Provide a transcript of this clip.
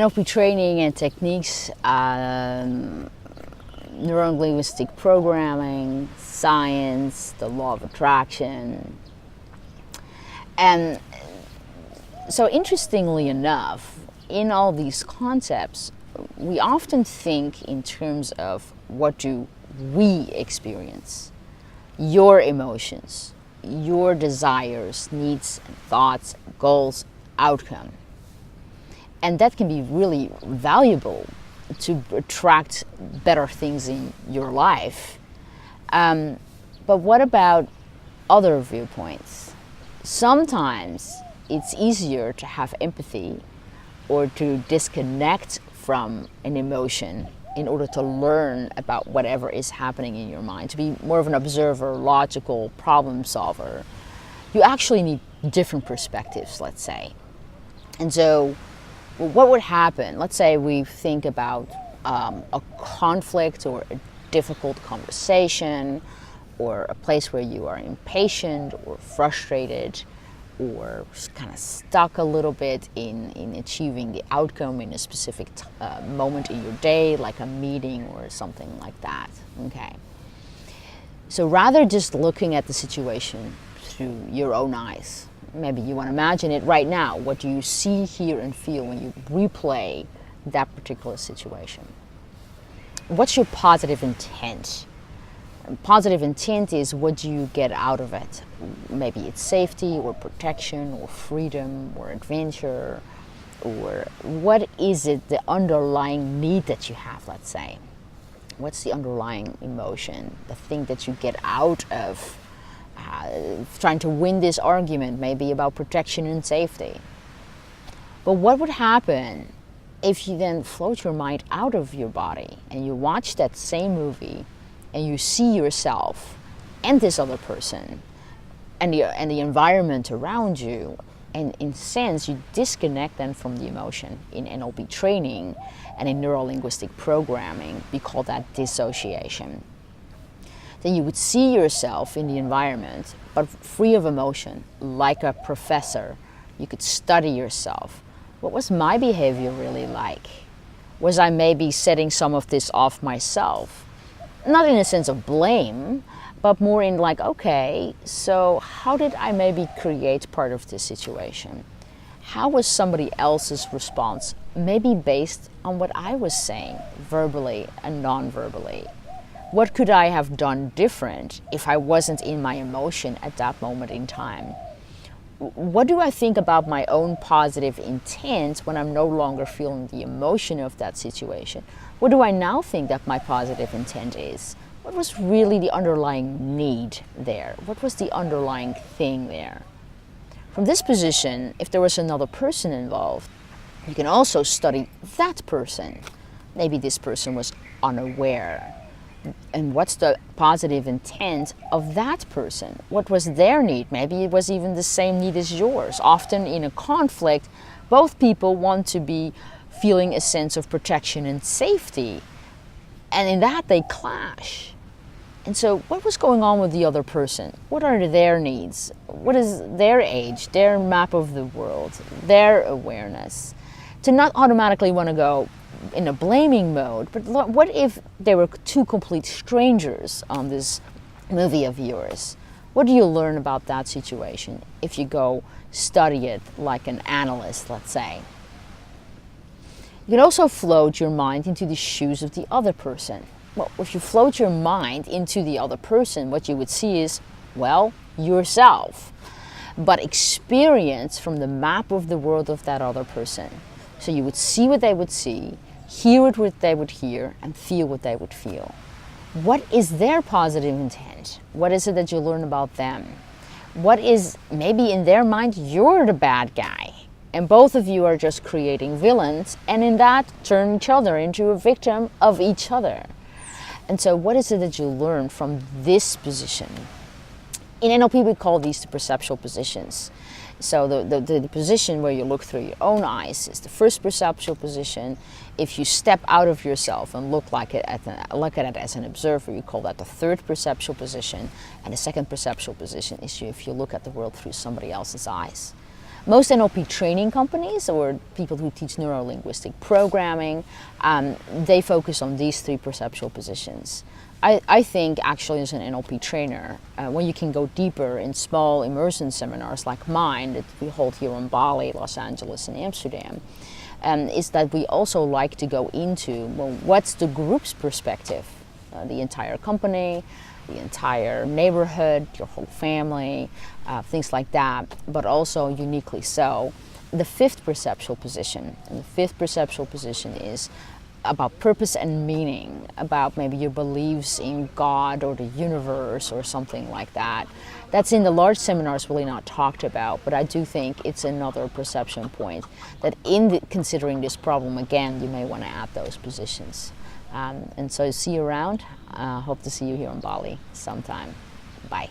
NLP training and techniques, neuro-linguistic programming, science, the law of attraction. And so interestingly enough, in all these concepts, we often think in terms of what do we experience, your emotions, your desires, needs, thoughts, goals, outcome. And that can be really valuable to attract better things in your life. But what about other viewpoints? Sometimes it's easier to have empathy or to disconnect from an emotion in order to learn about whatever is happening in your mind, to be more of an observer, logical, problem solver. You actually need different perspectives, let's say. And so what would happen? Let's say we think about a conflict or a difficult conversation, or a place where you are impatient or frustrated or kind of stuck a little bit in achieving the outcome in a specific moment in your day, like a meeting or something like that. Okay. So rather just looking at the situation through your own eyes, maybe you want to imagine it right now. What do you see, hear, and feel when you replay that particular situation? What's your positive intent? Positive intent is what do you get out of it? Maybe it's safety or protection or freedom or adventure, or what is it, the underlying need that you have, let's say? What's the underlying emotion, the thing that you get out of trying to win this argument, maybe about protection and safety? But what would happen if you then float your mind out of your body and you watch that same movie and you see yourself and this other person and the environment around you, and in a sense you disconnect then from the emotion? In NLP training and in neuro-linguistic programming, we call that dissociation. Then you would see yourself in the environment, but free of emotion, like a professor. You could study yourself. What was my behavior really like? Was I maybe setting some of this off myself? Not in a sense of blame, but more in like, okay, so how did I maybe create part of this situation? How was somebody else's response maybe based on what I was saying, verbally and non-verbally? What could I have done different if I wasn't in my emotion at that moment in time? What do I think about my own positive intent when I'm no longer feeling the emotion of that situation? What do I now think that my positive intent is? What was really the underlying need there? What was the underlying thing there? From this position, if there was another person involved, you can also study that person. Maybe this person was unaware. And what's the positive intent of that person? What was their need? Maybe it was even the same need as yours. Often in a conflict, both people want to be feeling a sense of protection and safety. And in that they clash. And so what was going on with the other person? What are their needs? What is their age, their map of the world, their awareness? To not automatically want to go in a blaming mode, but what if they were two complete strangers on this movie of yours? What do you learn about that situation if you go study it like an analyst, let's say? You can also float your mind into the shoes of the other person. Well, if you float your mind into the other person, what you would see is, well, yourself, but experience from the map of the world of that other person. So you would see what they would see, hear what they would hear, and feel what they would feel. What is their positive intent? What is it that you learn about them? What is, maybe in their mind, you're the bad guy, and both of you are just creating villains, and in that turn each other into a victim of each other. And so what is it that you learn from this position? In NLP, we call these the perceptual positions. So the position where you look through your own eyes is the first perceptual position. If you step out of yourself and look at it as an observer, you call that the third perceptual position. And the second perceptual position is if you look at the world through somebody else's eyes. Most NLP training companies or people who teach neuro-linguistic programming, they focus on these 3 perceptual positions. I think actually as an NLP trainer, when you can go deeper in small immersion seminars like mine that we hold here in Bali, Los Angeles and Amsterdam, is that we also like to go into, well, what's the group's perspective? The entire company, the entire neighborhood, your whole family, things like that, but also uniquely so. The 5th perceptual position, and the 5th perceptual position is about purpose and meaning, about maybe your beliefs in God or the universe or something like that. That's in the large seminars really not talked about, but I do think it's another perception point that in considering this problem again, you may want to add those positions. And so see you around. Hope to see you here in Bali sometime. Bye.